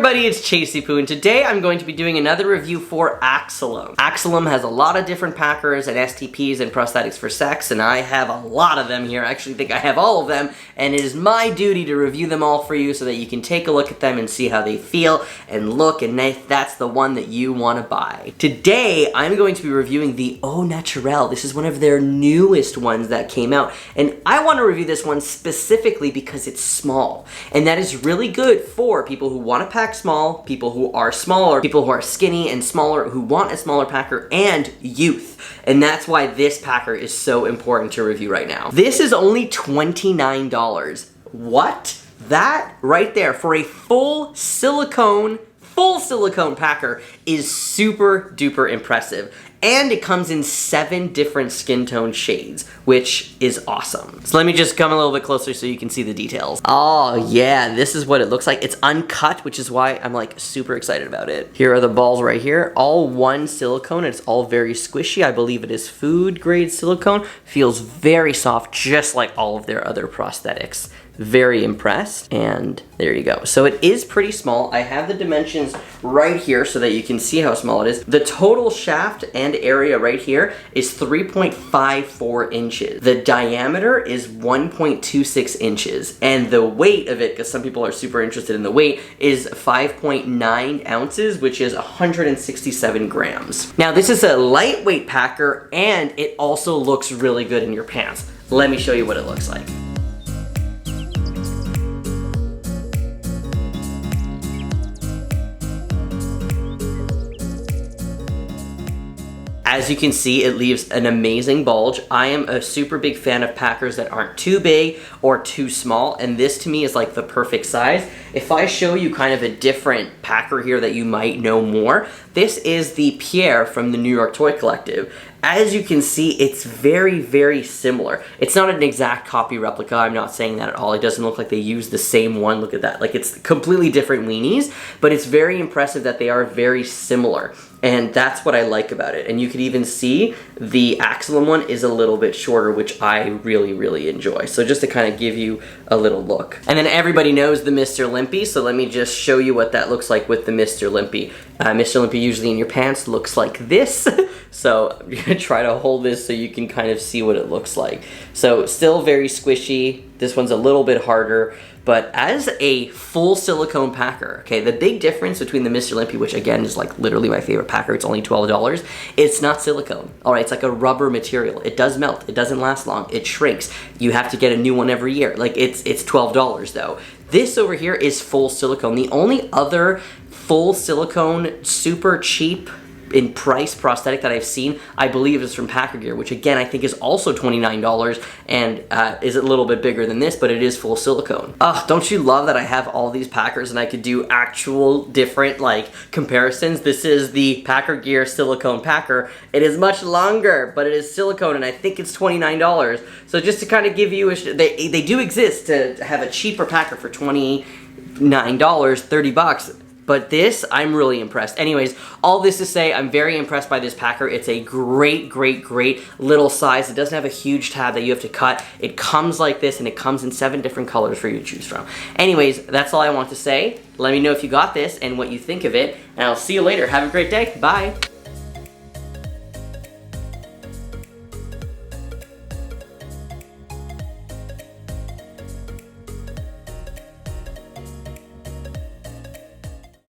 everybody, it's Chasey Poo, and today I'm going to be doing another review for Axolum. Axolum has a lot of different packers and STPs and prosthetics for sex, and I have a lot of them here. I actually think I have all of them, and it is my duty to review them all for you so that you can take a look at them and see how they feel and look, and if that's the one that you want to buy. Today, I'm going to be reviewing the Au Naturel. This is one of their newest ones that came out, and I want to review this one specifically because it's small, and that is really good for people who want to pack small, people who are smaller, people who are skinny and smaller, who want a smaller packer, and youth. And that's why this packer is so important to review right now. This is only $29. What? That right there for a full silicone packer is super duper impressive. And it comes in 7 different skin tone shades, which is awesome. So let me just come a little bit closer so you can see the details. Oh yeah, this is what it looks like. It's uncut, which is why I'm like super excited about it. Here are the balls right here, all one silicone. It's all very squishy. I believe it is food grade silicone. Feels very soft, just like all of their other prosthetics. Very impressed, and there you go. So it is pretty small. I have the dimensions right here so that you can see how small it is. The total shaft and area right here is 3.54 inches. The diameter is 1.26 inches, and the weight of it, because some people are super interested in the weight, is 5.9 ounces, which is 167 grams. Now this is a lightweight packer, and it also looks really good in your pants. Let me show you what it looks like. As you can see, it leaves an amazing bulge. I am a super big fan of packers that aren't too big or too small, and this to me is like the perfect size. If I show you kind of a different packer here that you might know more, this is the Pierre from the New York Toy Collective. As you can see, it's very, very similar. It's not an exact copy replica, I'm not saying that at all. It doesn't look like they used the same one, look at that. Like, it's completely different weenies, but it's very impressive that they are very similar. And that's what I like about it. And you can even see the Axolum one is a little bit shorter, which I really, really enjoy. So just to kind of give you a little look. And then everybody knows the Mr. Limpy, so let me just show you what that looks like with the Mr. Limpy. Mr. Limpy usually in your pants looks like this. So I'm gonna try to hold this so you can kind of see what it looks like. So still very squishy. This one's a little bit harder, but as a full silicone packer, okay, the big difference between the Mr. Limpy, which again is like literally my favorite packer, it's only $12, it's not silicone. All right, it's like a rubber material. It does melt, it doesn't last long, it shrinks. You have to get a new one every year. Like it's $12 though. This over here is full silicone. The only other full silicone, super cheap in price prosthetic that I've seen, I believe, is from Packer Gear, which again I think is also $29 and is a little bit bigger than this, but it is full silicone. Don't you love that I have all these packers and I could do actual different like comparisons? This is the Packer Gear silicone packer. It is much longer, but it is silicone, and I think it's $29. So just to kind of give you they do exist to have a cheaper packer for $29, 30 bucks. But this, I'm really impressed. Anyways, all this to say, I'm very impressed by this packer. It's a great, great, great little size. It doesn't have a huge tab that you have to cut. It comes like this, and it comes in 7 different colors for you to choose from. Anyways, that's all I want to say. Let me know if you got this and what you think of it, and I'll see you later. Have a great day. Bye.